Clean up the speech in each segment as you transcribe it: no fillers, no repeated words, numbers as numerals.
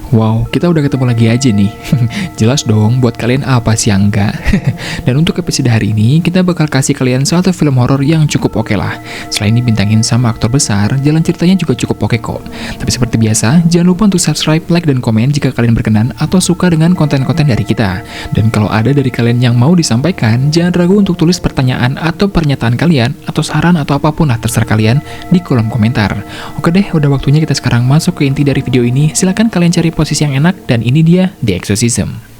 Wow, kita udah ketemu lagi aja nih. Jelas dong, buat kalian apa sih yang enggak? Dan untuk episode hari ini, kita bakal kasih kalian satu film horor yang cukup oke lah. Selain dibintangin sama aktor besar, jalan ceritanya juga cukup oke kok. Tapi seperti biasa, jangan lupa untuk subscribe, like, dan komen jika kalian berkenan atau suka dengan konten-konten dari kita. Dan kalau ada dari kalian yang mau disampaikan, jangan ragu untuk tulis pertanyaan atau pernyataan kalian, atau saran atau apapun lah terserah kalian di kolom komentar. Oke deh, udah waktunya kita sekarang masuk ke inti dari video ini. Silahkan kalian cari posisi yang enak, dan ini dia The Exorcism.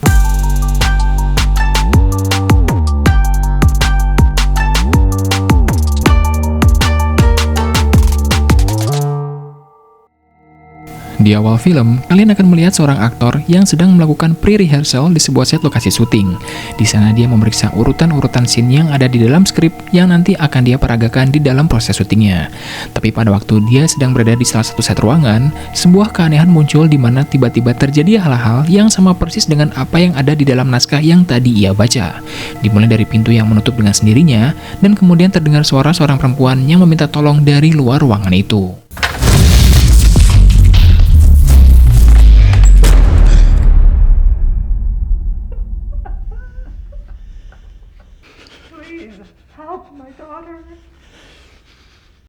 Di awal film, kalian akan melihat seorang aktor yang sedang melakukan pre-rehearsal di sebuah set lokasi syuting. Di sana dia memeriksa urutan-urutan scene yang ada di dalam skrip yang nanti akan dia peragakan di dalam proses syutingnya. Tapi pada waktu dia sedang berada di salah satu set ruangan, sebuah keanehan muncul di mana tiba-tiba terjadi hal-hal yang sama persis dengan apa yang ada di dalam naskah yang tadi ia baca. Dimulai dari pintu yang menutup dengan sendirinya, dan kemudian terdengar suara seorang perempuan yang meminta tolong dari luar ruangan itu.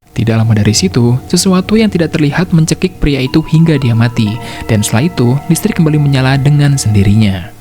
Tidak lama dari situ, sesuatu yang tidak terlihat mencekik pria itu hingga dia mati, dan setelah itu, listrik kembali menyala dengan sendirinya.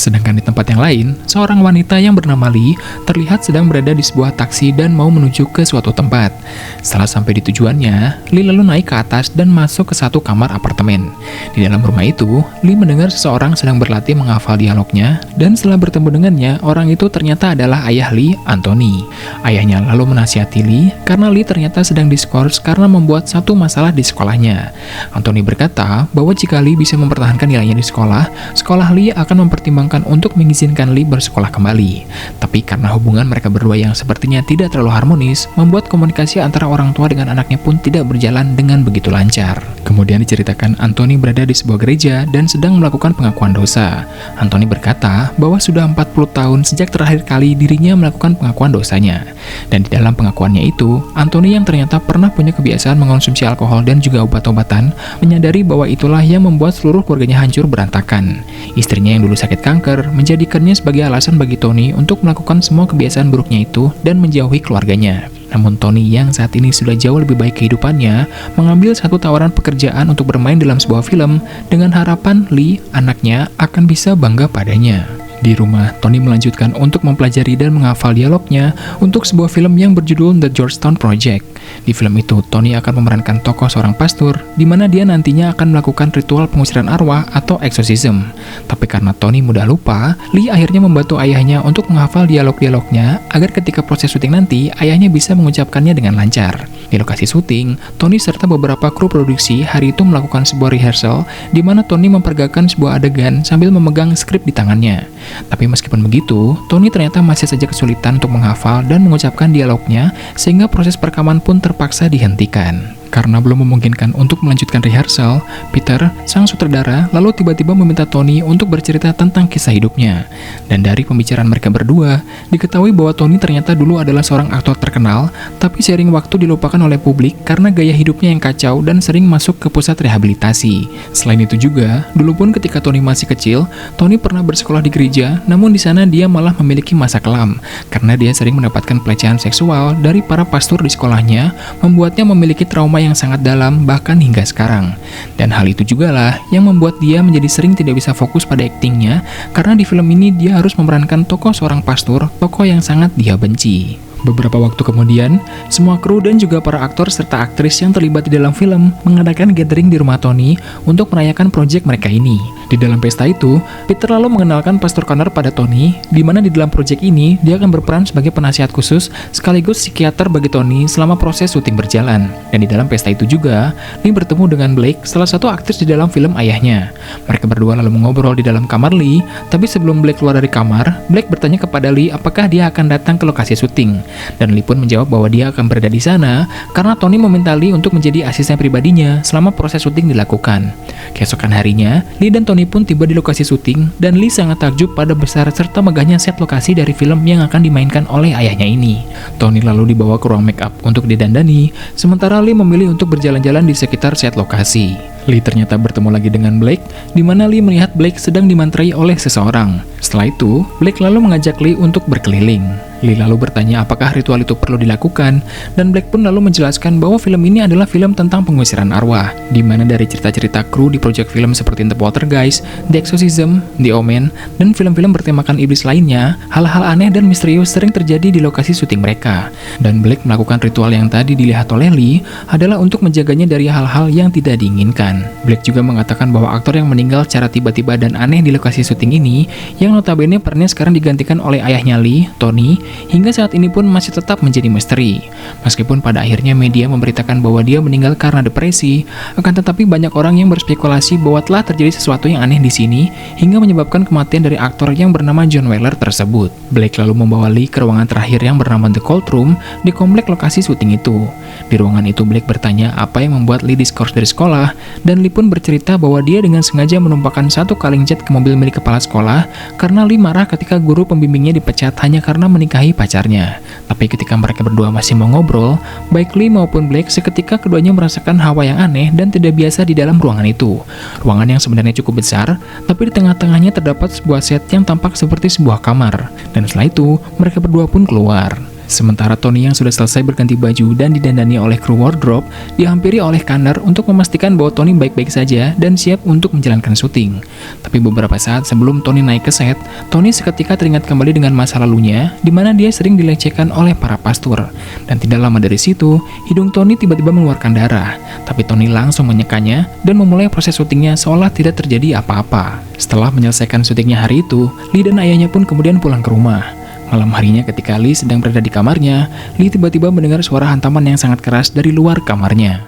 Sedangkan di tempat yang lain, seorang wanita yang bernama Lee terlihat sedang berada di sebuah taksi dan mau menuju ke suatu tempat. Setelah sampai di tujuannya, Lee lalu naik ke atas dan masuk ke satu kamar apartemen. Di dalam rumah itu, Lee mendengar seseorang sedang berlatih menghafal dialognya, dan setelah bertemu dengannya, orang itu ternyata adalah ayah Lee, Anthony. Ayahnya lalu menasihati Lee karena Lee ternyata sedang diskors karena membuat satu masalah di sekolahnya. Anthony berkata bahwa jika Lee bisa mempertahankan nilainya di sekolah, sekolah Lee akan mempertimbangkan untuk mengizinkan Lee bersekolah kembali. Tapi karena hubungan mereka berdua yang sepertinya tidak terlalu harmonis, membuat komunikasi antara orang tua dengan anaknya pun tidak berjalan dengan begitu lancar. Kemudian diceritakan Anthony berada di sebuah gereja dan sedang melakukan pengakuan dosa. Anthony berkata bahwa sudah 40 tahun sejak terakhir kali dirinya melakukan pengakuan dosanya. Dan di dalam pengakuannya itu, Anthony yang ternyata pernah punya kebiasaan mengonsumsi alkohol dan juga obat-obatan, menyadari bahwa itulah yang membuat seluruh keluarganya hancur berantakan. Istrinya yang dulu sakit kanker menjadikannya sebagai alasan bagi Tony untuk melakukan semua kebiasaan buruknya itu dan menjauhi keluarganya. Namun Tony yang saat ini sudah jauh lebih baik kehidupannya, mengambil satu tawaran pekerjaan untuk bermain dalam sebuah film dengan harapan Lee, anaknya, akan bisa bangga padanya. Di rumah, Tony melanjutkan untuk mempelajari dan menghafal dialognya untuk sebuah film yang berjudul The Georgetown Project. Di film itu, Tony akan memerankan tokoh seorang pastor, di mana dia nantinya akan melakukan ritual pengusiran arwah atau exorcism. Tapi karena Tony mudah lupa, Lee akhirnya membantu ayahnya untuk menghafal dialog-dialognya agar ketika proses syuting nanti, ayahnya bisa mengucapkannya dengan lancar. Di lokasi syuting, Tony serta beberapa kru produksi hari itu melakukan sebuah rehearsal, di mana Tony memperagakan sebuah adegan sambil memegang skrip di tangannya. Tapi meskipun begitu, Tony ternyata masih saja kesulitan untuk menghafal dan mengucapkan dialognya, sehingga proses perekaman pun terpaksa dihentikan. Karena belum memungkinkan untuk melanjutkan rehearsal, Peter, sang sutradara, lalu tiba-tiba meminta Tony untuk bercerita tentang kisah hidupnya. Dan dari pembicaraan mereka berdua, diketahui bahwa Tony ternyata dulu adalah seorang aktor terkenal, tapi seiring waktu dilupakan oleh publik karena gaya hidupnya yang kacau dan sering masuk ke pusat rehabilitasi. Selain itu juga, dulu pun ketika Tony masih kecil, Tony pernah bersekolah di gereja, namun di sana dia malah memiliki masa kelam, karena dia sering mendapatkan pelecehan seksual dari para pastor di sekolahnya, membuatnya memiliki trauma yang sangat dalam bahkan hingga sekarang. Dan hal itu jugalah yang membuat dia menjadi sering tidak bisa fokus pada aktingnya, karena di film ini dia harus memerankan tokoh seorang pastor, tokoh yang sangat dia benci. Beberapa waktu kemudian, semua kru dan juga para aktor serta aktris yang terlibat di dalam film mengadakan gathering di rumah Tony untuk merayakan proyek mereka ini. Di dalam pesta itu, Peter lalu mengenalkan Pastor Connor pada Tony, di mana di dalam proyek ini dia akan berperan sebagai penasihat khusus sekaligus psikiater bagi Tony selama proses syuting berjalan. Dan di dalam pesta itu juga, Lee bertemu dengan Blake, salah satu aktris di dalam film ayahnya. Mereka berdua lalu mengobrol di dalam kamar Lee, tapi sebelum Blake keluar dari kamar, Blake bertanya kepada Lee apakah dia akan datang ke lokasi syuting. Dan Lee pun menjawab bahwa dia akan berada di sana karena Tony meminta Lee untuk menjadi asisten pribadinya selama proses syuting dilakukan. Keesokan harinya, Lee dan Tony pun tiba di lokasi syuting dan Lee sangat takjub pada besar serta megahnya set lokasi dari film yang akan dimainkan oleh ayahnya ini. Tony lalu dibawa ke ruang make up untuk didandani, sementara Lee memilih untuk berjalan-jalan di sekitar set lokasi. Lee ternyata bertemu lagi dengan Blake, di mana Lee melihat Blake sedang dimantrai oleh seseorang. Setelah itu, Blake lalu mengajak Lee untuk berkeliling. Lee lalu bertanya apakah ritual itu perlu dilakukan, dan Blake pun lalu menjelaskan bahwa film ini adalah film tentang pengusiran arwah, di mana dari cerita-cerita kru di proyek film seperti The Poltergeist, The Exorcism, The Omen, dan film-film bertemakan iblis lainnya, hal-hal aneh dan misterius sering terjadi di lokasi syuting mereka. Dan Blake melakukan ritual yang tadi dilihat oleh Lee adalah untuk menjaganya dari hal-hal yang tidak diinginkan. Blake juga mengatakan bahwa aktor yang meninggal secara tiba-tiba dan aneh di lokasi syuting ini, yang notabene perannya sekarang digantikan oleh ayahnya Lee, Tony, hingga saat ini pun masih tetap menjadi misteri. Meskipun pada akhirnya media memberitakan bahwa dia meninggal karena depresi, akan tetapi banyak orang yang berspekulasi bahwa telah terjadi sesuatu yang aneh di sini hingga menyebabkan kematian dari aktor yang bernama John Weller tersebut. Blake lalu membawa Lee ke ruangan terakhir yang bernama The Cold Room di komplek lokasi syuting itu. Di ruangan itu Blake bertanya apa yang membuat Lee diskors dari sekolah, dan Lee pun bercerita bahwa dia dengan sengaja menumpahkan satu kaleng cat ke mobil milik kepala sekolah karena Lee marah ketika guru pembimbingnya dipecat hanya karena menikahi pacarnya. Tapi ketika mereka berdua masih mau ngobrol, baik Lee maupun Blake seketika keduanya merasakan hawa yang aneh dan tidak biasa di dalam ruangan itu. Ruangan yang sebenarnya cukup besar, tapi di tengah-tengahnya terdapat sebuah set yang tampak seperti sebuah kamar. Dan setelah itu, mereka berdua pun keluar. Sementara Tony yang sudah selesai berganti baju dan didandani oleh kru wardrobe, dihampiri oleh Connor untuk memastikan bahwa Tony baik-baik saja dan siap untuk menjalankan syuting. Tapi beberapa saat sebelum Tony naik ke set, Tony seketika teringat kembali dengan masa lalunya, di mana dia sering dilecehkan oleh para pastor. Dan tidak lama dari situ, hidung Tony tiba-tiba mengeluarkan darah. Tapi Tony langsung menyekanya dan memulai proses syutingnya seolah tidak terjadi apa-apa. Setelah menyelesaikan syutingnya hari itu, Lee dan ayahnya pun kemudian pulang ke rumah. Malam harinya ketika Lee sedang berada di kamarnya, Lee tiba-tiba mendengar suara hantaman yang sangat keras dari luar kamarnya.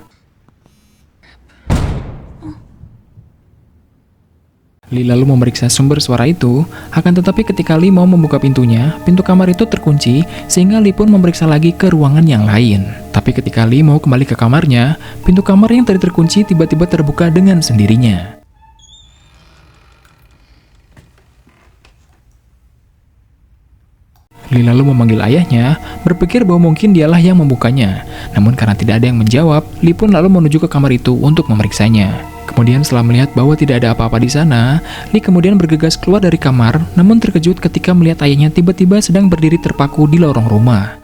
Lee lalu memeriksa sumber suara itu, akan tetapi ketika Lee mau membuka pintunya, pintu kamar itu terkunci, sehingga Lee pun memeriksa lagi ke ruangan yang lain. Tapi ketika Lee mau kembali ke kamarnya, pintu kamar yang tadi terkunci tiba-tiba terbuka dengan sendirinya. Lee lalu memanggil ayahnya, berpikir bahwa mungkin dialah yang membukanya. Namun karena tidak ada yang menjawab, Lee pun lalu menuju ke kamar itu untuk memeriksanya. Kemudian setelah melihat bahwa tidak ada apa-apa di sana, Lee kemudian bergegas keluar dari kamar, namun terkejut ketika melihat ayahnya tiba-tiba sedang berdiri terpaku di lorong rumah.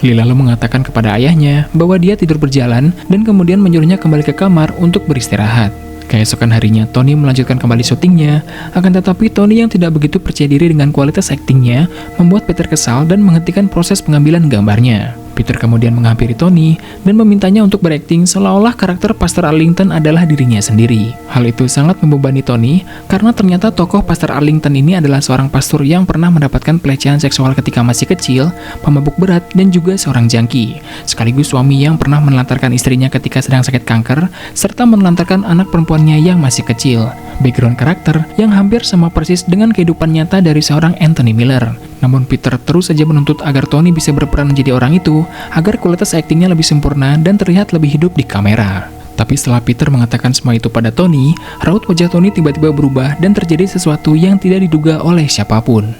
Lee lalu mengatakan kepada ayahnya bahwa dia tidur berjalan dan kemudian menyuruhnya kembali ke kamar untuk beristirahat. Keesokan harinya, Tony melanjutkan kembali syutingnya, akan tetapi Tony yang tidak begitu percaya diri dengan kualitas aktingnya membuat Peter kesal dan menghentikan proses pengambilan gambarnya. Peter kemudian menghampiri Tony dan memintanya untuk berakting seolah-olah karakter Pastor Arlington adalah dirinya sendiri. Hal itu sangat membebani Tony karena ternyata tokoh Pastor Arlington ini adalah seorang pastor yang pernah mendapatkan pelecehan seksual ketika masih kecil, pemabuk berat, dan juga seorang jangki, sekaligus suami yang pernah menelantarkan istrinya ketika sedang sakit kanker, serta menelantarkan anak perempuannya yang masih kecil. Background karakter yang hampir sama persis dengan kehidupan nyata dari seorang Anthony Miller. Namun Peter terus saja menuntut agar Tony bisa berperan menjadi orang itu, agar kualitas aktingnya lebih sempurna dan terlihat lebih hidup di kamera. Tapi setelah Peter mengatakan semua itu pada Tony, raut wajah Tony tiba-tiba berubah dan terjadi sesuatu yang tidak diduga oleh siapapun.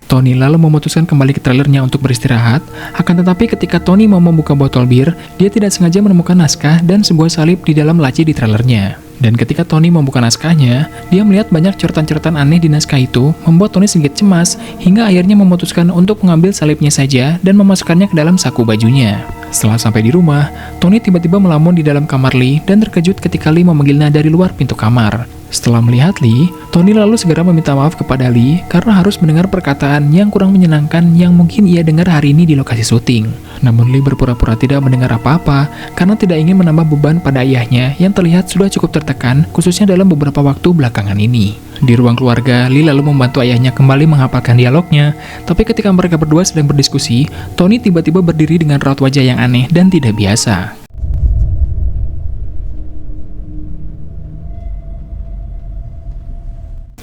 Tony lalu memutuskan kembali ke trailernya untuk beristirahat, akan tetapi ketika Tony mau membuka botol bir, dia tidak sengaja menemukan naskah dan sebuah salib di dalam laci di trailernya. Dan ketika Tony membuka naskahnya, dia melihat banyak coretan-coretan aneh di naskah itu, membuat Tony sedikit cemas, hingga akhirnya memutuskan untuk mengambil salibnya saja dan memasukkannya ke dalam saku bajunya. Setelah sampai di rumah, Tony tiba-tiba melamun di dalam kamar Lee dan terkejut ketika Lee memanggilnya dari luar pintu kamar. Setelah melihat Lee, Tony lalu segera meminta maaf kepada Lee karena harus mendengar perkataan yang kurang menyenangkan yang mungkin ia dengar hari ini di lokasi syuting. Namun Lee berpura-pura tidak mendengar apa-apa karena tidak ingin menambah beban pada ayahnya yang terlihat sudah cukup tertekan, khususnya dalam beberapa waktu belakangan ini. Di ruang keluarga, Lee lalu membantu ayahnya kembali menghafalkan dialognya, tapi ketika mereka berdua sedang berdiskusi, Tony tiba-tiba berdiri dengan raut wajah yang aneh dan tidak biasa.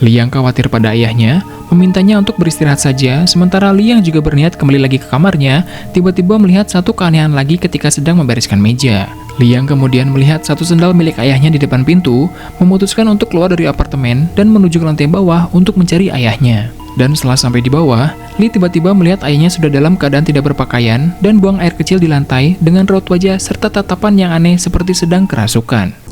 Lee yang khawatir pada ayahnya, memintanya untuk beristirahat saja, sementara Lee yang juga berniat kembali lagi ke kamarnya, tiba-tiba melihat satu keanehan lagi ketika sedang membereskan meja. Lee yang kemudian melihat satu sendal milik ayahnya di depan pintu, memutuskan untuk keluar dari apartemen dan menuju ke lantai bawah untuk mencari ayahnya. Dan setelah sampai di bawah, Lee tiba-tiba melihat ayahnya sudah dalam keadaan tidak berpakaian dan buang air kecil di lantai dengan raut wajah serta tatapan yang aneh seperti sedang kerasukan.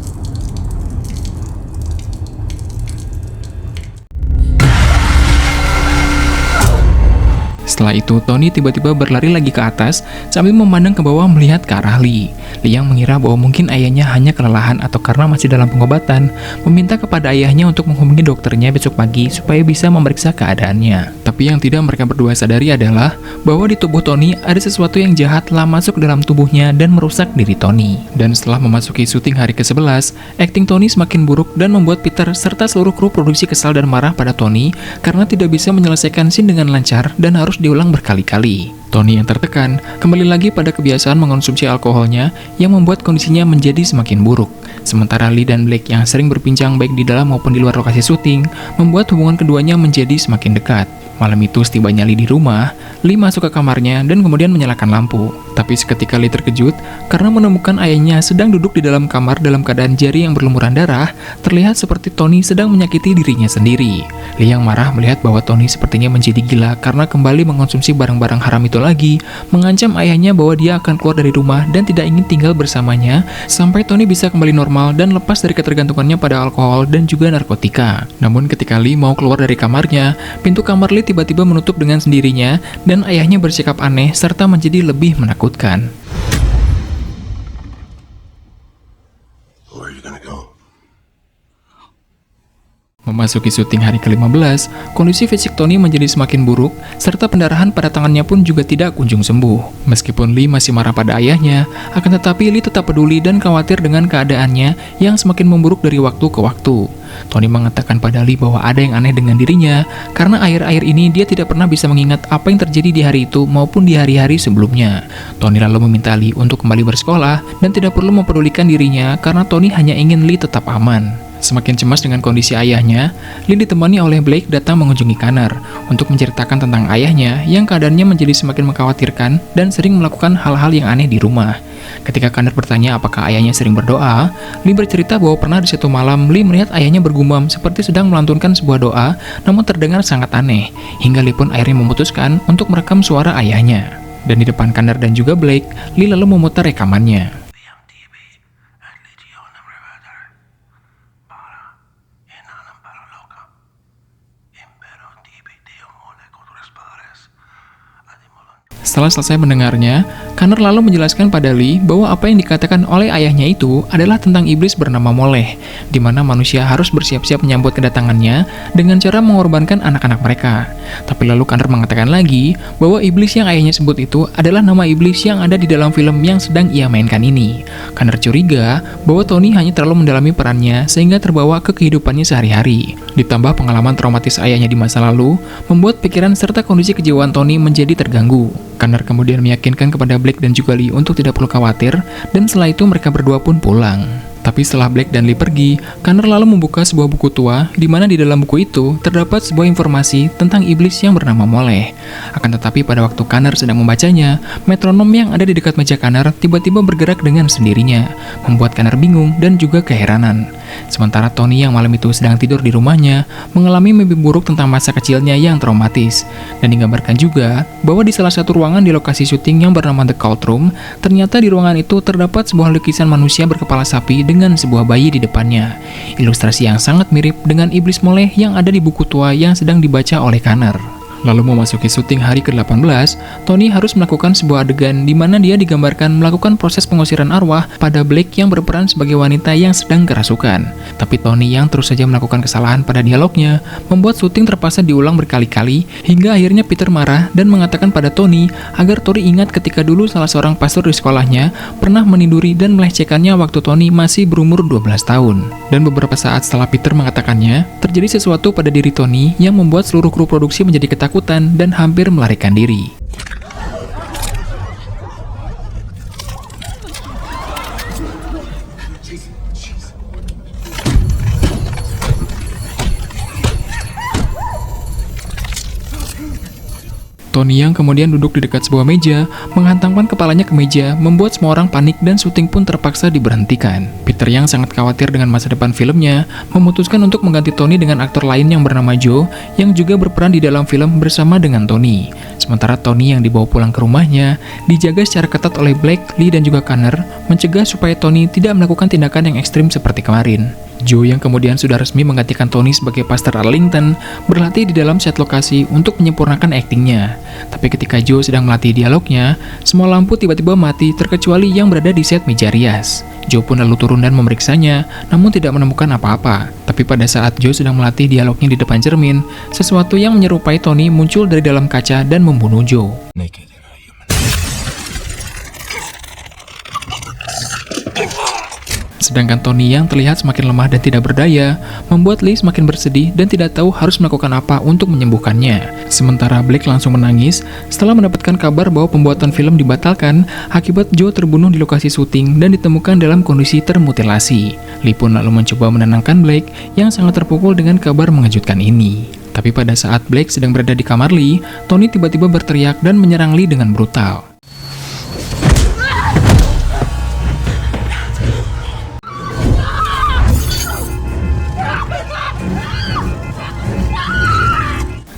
Setelah itu, Tony tiba-tiba berlari lagi ke atas sambil memandang ke bawah melihat ke arah Lee. Lee yang mengira bahwa mungkin ayahnya hanya kelelahan atau karena masih dalam pengobatan, meminta kepada ayahnya untuk menghubungi dokternya besok pagi supaya bisa memeriksa keadaannya. Tapi yang tidak mereka berdua sadari adalah bahwa di tubuh Tony ada sesuatu yang jahat telah masuk dalam tubuhnya dan merusak diri Tony. Dan setelah memasuki syuting hari ke-11, akting Tony semakin buruk dan membuat Peter serta seluruh kru produksi kesal dan marah pada Tony karena tidak bisa menyelesaikan scene dengan lancar dan harus diulang berkali-kali. Tony yang tertekan kembali lagi pada kebiasaan mengonsumsi alkoholnya yang membuat kondisinya menjadi semakin buruk. Sementara Lee dan Blake yang sering berbincang baik di dalam maupun di luar lokasi syuting membuat hubungan keduanya menjadi semakin dekat. Malam itu setibanya Lee di rumah, Lee masuk ke kamarnya dan kemudian menyalakan lampu. Tapi seketika Lee terkejut karena menemukan ayahnya sedang duduk di dalam kamar dalam keadaan jari yang berlumuran darah, terlihat seperti Tony sedang menyakiti dirinya sendiri. Lee yang marah melihat bahwa Tony sepertinya menjadi gila karena kembali mengonsumsi barang-barang haram itu lagi, mengancam ayahnya bahwa dia akan keluar dari rumah dan tidak ingin tinggal bersamanya sampai Tony bisa kembali normal dan lepas dari ketergantungannya pada alkohol dan juga narkotika. Namun ketika Lee mau keluar dari kamarnya, pintu kamar Lee tiba-tiba menutup dengan sendirinya dan ayahnya bersikap aneh serta menjadi lebih menakutkan. Memasuki syuting hari ke-15, kondisi fisik Tony menjadi semakin buruk, serta pendarahan pada tangannya pun juga tidak kunjung sembuh. Meskipun Lee masih marah pada ayahnya, akan tetapi Lee tetap peduli dan khawatir dengan keadaannya yang semakin memburuk dari waktu ke waktu. Tony mengatakan pada Lee bahwa ada yang aneh dengan dirinya, karena akhir-akhir ini dia tidak pernah bisa mengingat apa yang terjadi di hari itu maupun di hari-hari sebelumnya. Tony lalu meminta Lee untuk kembali bersekolah dan tidak perlu mempedulikan dirinya karena Tony hanya ingin Lee tetap aman. Semakin cemas dengan kondisi ayahnya, Lee ditemani oleh Blake datang mengunjungi Connor untuk menceritakan tentang ayahnya yang keadaannya menjadi semakin mengkhawatirkan dan sering melakukan hal-hal yang aneh di rumah. Ketika Connor bertanya apakah ayahnya sering berdoa, Lee bercerita bahwa pernah di suatu malam Lee melihat ayahnya bergumam seperti sedang melantunkan sebuah doa, namun terdengar sangat aneh, hingga Lee pun akhirnya memutuskan untuk merekam suara ayahnya. Dan di depan Connor dan juga Blake, Lee lalu memutar rekamannya. Setelah selesai mendengarnya, Connor lalu menjelaskan pada Lee bahwa apa yang dikatakan oleh ayahnya itu adalah tentang iblis bernama Molech, di mana manusia harus bersiap-siap menyambut kedatangannya dengan cara mengorbankan anak-anak mereka. Tapi lalu Connor mengatakan lagi bahwa iblis yang ayahnya sebut itu adalah nama iblis yang ada di dalam film yang sedang ia mainkan ini. Connor curiga bahwa Tony hanya terlalu mendalami perannya sehingga terbawa ke kehidupannya sehari-hari. Ditambah pengalaman traumatis ayahnya di masa lalu, membuat pikiran serta kondisi kejiwaan Tony menjadi terganggu. Connor kemudian meyakinkan kepada Blake dan juga Lee untuk tidak perlu khawatir, dan setelah itu mereka berdua pun pulang. Tapi setelah Blake dan Lee pergi, Connor lalu membuka sebuah buku tua, di mana di dalam buku itu terdapat sebuah informasi tentang iblis yang bernama Molech. Akan tetapi pada waktu Connor sedang membacanya, metronom yang ada di dekat meja Connor tiba-tiba bergerak dengan sendirinya, membuat Connor bingung dan juga keheranan. Sementara Tony yang malam itu sedang tidur di rumahnya, mengalami mimpi buruk tentang masa kecilnya yang traumatis. Dan digambarkan juga bahwa di salah satu ruangan di lokasi syuting yang bernama The Cult Room, ternyata di ruangan itu terdapat sebuah lukisan manusia berkepala sapi dengan sebuah bayi di depannya. Ilustrasi yang sangat mirip dengan iblis Molech yang ada di buku tua yang sedang dibaca oleh Connor. Lalu memasuki syuting hari ke-18, Tony harus melakukan sebuah adegan di mana dia digambarkan melakukan proses pengusiran arwah pada Blake yang berperan sebagai wanita yang sedang kerasukan. Tapi Tony yang terus saja melakukan kesalahan pada dialognya, membuat syuting terpaksa diulang berkali-kali, hingga akhirnya Peter marah dan mengatakan pada Tony agar Tony ingat ketika dulu salah seorang pastor di sekolahnya pernah meniduri dan melecehkannya waktu Tony masih berumur 12 tahun. Dan beberapa saat setelah Peter mengatakannya, terjadi sesuatu pada diri Tony yang membuat seluruh kru produksi menjadi ketakutan dan hampir melarikan diri. Tony yang kemudian duduk di dekat sebuah meja, menghantamkan kepalanya ke meja, membuat semua orang panik dan syuting pun terpaksa diberhentikan. Peter yang sangat khawatir dengan masa depan filmnya, memutuskan untuk mengganti Tony dengan aktor lain yang bernama Joe, yang juga berperan di dalam film bersama dengan Tony. Sementara Tony yang dibawa pulang ke rumahnya, dijaga secara ketat oleh Blake, Lee, dan juga Connor, mencegah supaya Tony tidak melakukan tindakan yang ekstrim seperti kemarin. Joe yang kemudian sudah resmi menggantikan Tony sebagai Pastor Arlington berlatih di dalam set lokasi untuk menyempurnakan aktingnya. Tapi ketika Joe sedang melatih dialognya, semua lampu tiba-tiba mati terkecuali yang berada di set meja rias. Joe pun lalu turun dan memeriksanya, namun tidak menemukan apa-apa. Tapi pada saat Joe sedang melatih dialognya di depan cermin, sesuatu yang menyerupai Tony muncul dari dalam kaca dan membunuh Joe. Sedangkan Tony yang terlihat semakin lemah dan tidak berdaya, membuat Lee semakin bersedih dan tidak tahu harus melakukan apa untuk menyembuhkannya. Sementara Blake langsung menangis setelah mendapatkan kabar bahwa pembuatan film dibatalkan akibat Joe terbunuh di lokasi syuting dan ditemukan dalam kondisi termutilasi. Lee pun lalu mencoba menenangkan Blake yang sangat terpukul dengan kabar mengejutkan ini. Tapi pada saat Blake sedang berada di kamar Lee, Tony tiba-tiba berteriak dan menyerang Lee dengan brutal.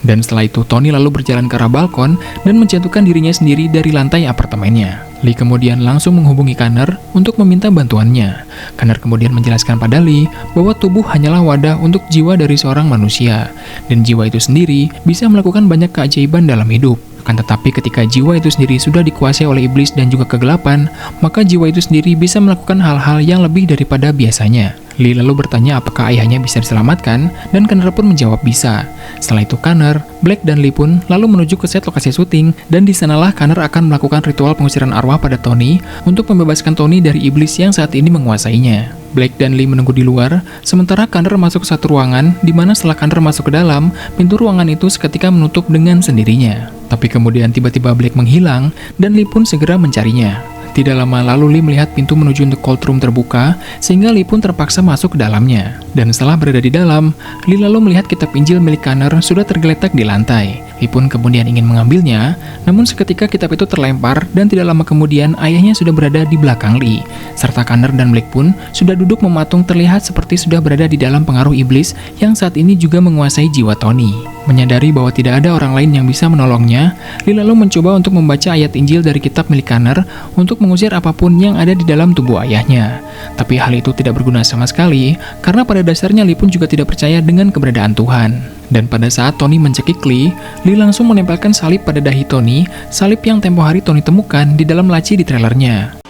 Dan setelah itu, Tony lalu berjalan ke arah balkon dan menjatuhkan dirinya sendiri dari lantai apartemennya. Lee kemudian langsung menghubungi Connor untuk meminta bantuannya. Connor kemudian menjelaskan pada Lee bahwa tubuh hanyalah wadah untuk jiwa dari seorang manusia, dan jiwa itu sendiri bisa melakukan banyak keajaiban dalam hidup. Akan tetapi ketika jiwa itu sendiri sudah dikuasai oleh iblis dan juga kegelapan, maka jiwa itu sendiri bisa melakukan hal-hal yang lebih daripada biasanya. Lee lalu bertanya apakah ayahnya bisa diselamatkan, dan Connor pun menjawab bisa. Setelah itu Connor, Blake, dan Lee pun lalu menuju ke set lokasi syuting, dan di sanalah Connor akan melakukan ritual pengusiran arwah pada Tony untuk membebaskan Tony dari iblis yang saat ini menguasainya. Blake dan Lee menunggu di luar, sementara Connor masuk ke satu ruangan, di mana setelah Connor masuk ke dalam, pintu ruangan itu seketika menutup dengan sendirinya. Tapi kemudian tiba-tiba Blake menghilang, dan Lee pun segera mencarinya. Tidak lama lalu Lee melihat pintu menuju untuk cold room terbuka, sehingga Lee pun terpaksa masuk ke dalamnya. Dan setelah berada di dalam, Lee lalu melihat kitab Injil milik Connor sudah tergeletak di lantai. Lee pun kemudian ingin mengambilnya, namun seketika kitab itu terlempar dan tidak lama kemudian ayahnya sudah berada di belakang Lee. Serta Connor dan Blake pun sudah duduk mematung terlihat seperti sudah berada di dalam pengaruh iblis yang saat ini juga menguasai jiwa Tony. Menyadari bahwa tidak ada orang lain yang bisa menolongnya, Lee lalu mencoba untuk membaca ayat Injil dari kitab milik Connor untuk mengusir apapun yang ada di dalam tubuh ayahnya. Tapi hal itu tidak berguna sama sekali, karena pada dasarnya Lee pun juga tidak percaya dengan keberadaan Tuhan. Dan pada saat Tony mencekik Lee langsung menempelkan salib pada dahi Tony, salib yang tempo hari Tony temukan di dalam laci di trailernya.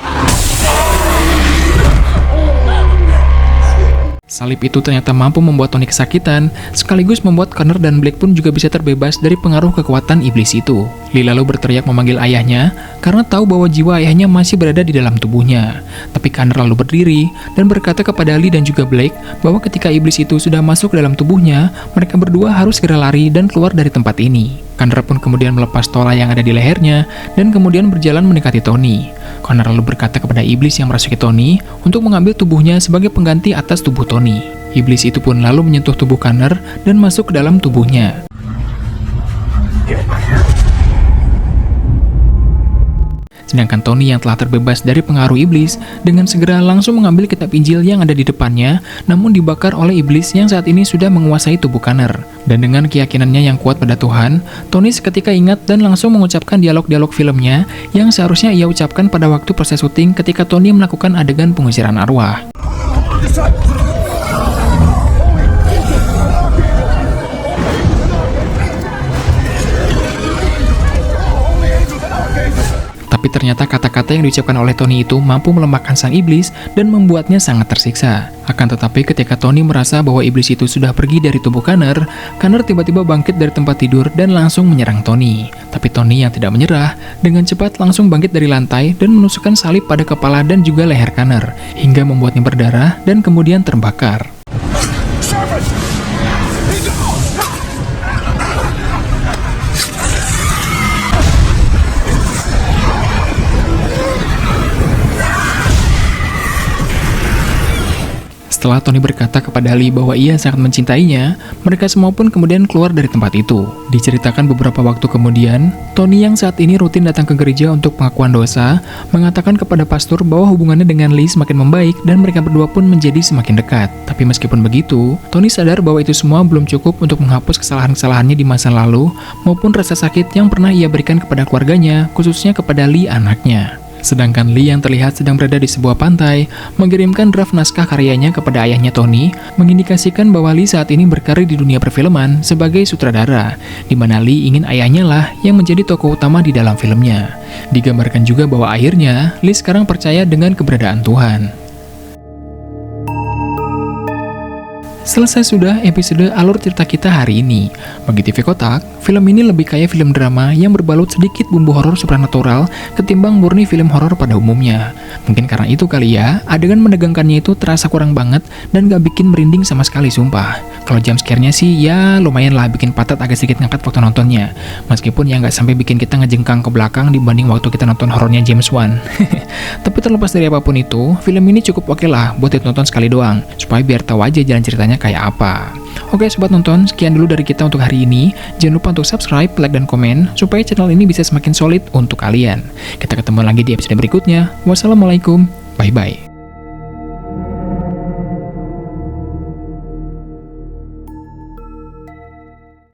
Salib itu ternyata mampu membuat Tony kesakitan, sekaligus membuat Connor dan Blake pun juga bisa terbebas dari pengaruh kekuatan iblis itu. Lee lalu berteriak memanggil ayahnya, karena tahu bahwa jiwa ayahnya masih berada di dalam tubuhnya. Tapi Connor lalu berdiri, dan berkata kepada Lee dan juga Blake, bahwa ketika iblis itu sudah masuk ke dalam tubuhnya, mereka berdua harus segera lari dan keluar dari tempat ini. Connor pun kemudian melepas tola yang ada di lehernya, dan kemudian berjalan mendekati Tony. Connor lalu berkata kepada iblis yang merasuki Tony untuk mengambil tubuhnya sebagai pengganti atas tubuh Tony. Iblis itu pun lalu menyentuh tubuh Connor dan masuk ke dalam tubuhnya. Sedangkan Tony yang telah terbebas dari pengaruh iblis dengan segera langsung mengambil kitab Injil yang ada di depannya, namun dibakar oleh iblis yang saat ini sudah menguasai tubuh Connor. Dan dengan keyakinannya yang kuat pada Tuhan, Tony seketika ingat dan langsung mengucapkan dialog-dialog filmnya yang seharusnya ia ucapkan pada waktu proses syuting ketika Tony melakukan adegan pengusiran arwah. ternyata kata-kata yang diucapkan oleh Tony itu mampu melemahkan sang iblis dan membuatnya sangat tersiksa. Akan tetapi ketika Tony merasa bahwa iblis itu sudah pergi dari tubuh Connor, Connor tiba-tiba bangkit dari tempat tidur dan langsung menyerang Tony. Tapi Tony yang tidak menyerah, dengan cepat langsung bangkit dari lantai dan menusukkan salib pada kepala dan juga leher Connor, hingga membuatnya berdarah dan kemudian terbakar. Setelah Tony berkata kepada Lee bahwa ia sangat mencintainya, mereka semua pun kemudian keluar dari tempat itu. Diceritakan beberapa waktu kemudian, Tony yang saat ini rutin datang ke gereja untuk pengakuan dosa, mengatakan kepada pastor bahwa hubungannya dengan Lee semakin membaik dan mereka berdua pun menjadi semakin dekat. Tapi meskipun begitu, Tony sadar bahwa itu semua belum cukup untuk menghapus kesalahan-kesalahannya di masa lalu, maupun rasa sakit yang pernah ia berikan kepada keluarganya, khususnya kepada Lee anaknya. Sedangkan Lee yang terlihat sedang berada di sebuah pantai, mengirimkan draft naskah karyanya kepada ayahnya Tony, mengindikasikan bahwa Lee saat ini berkarir di dunia perfilman sebagai sutradara, di mana Lee ingin ayahnya lah yang menjadi tokoh utama di dalam filmnya. Digambarkan juga bahwa akhirnya Lee sekarang percaya dengan keberadaan Tuhan. Selesai sudah episode alur cerita kita hari ini. Bagi TV Kotak, film ini lebih kayak film drama yang berbalut sedikit bumbu horor supranatural ketimbang murni film horor pada umumnya. Mungkin karena itu kali ya, adegan menegangkannya itu terasa kurang banget dan gak bikin merinding sama sekali sumpah. Kalau jump scare-nya sih ya lumayan lah bikin patat agak sedikit ngangkat waktu nontonnya. Meskipun ya gak sampai bikin kita ngejengkang ke belakang dibanding waktu kita nonton horornya James Wan. Tapi terlepas dari apapun itu, film ini cukup oke lah buat ditonton sekali doang, supaya biar tahu aja jalan ceritanya kayak apa. Oke sobat nonton, sekian dulu dari kita untuk hari ini. Jangan lupa untuk subscribe, like, dan komen supaya channel ini bisa semakin solid untuk kalian. Kita ketemu lagi di episode berikutnya. Wassalamualaikum, bye-bye.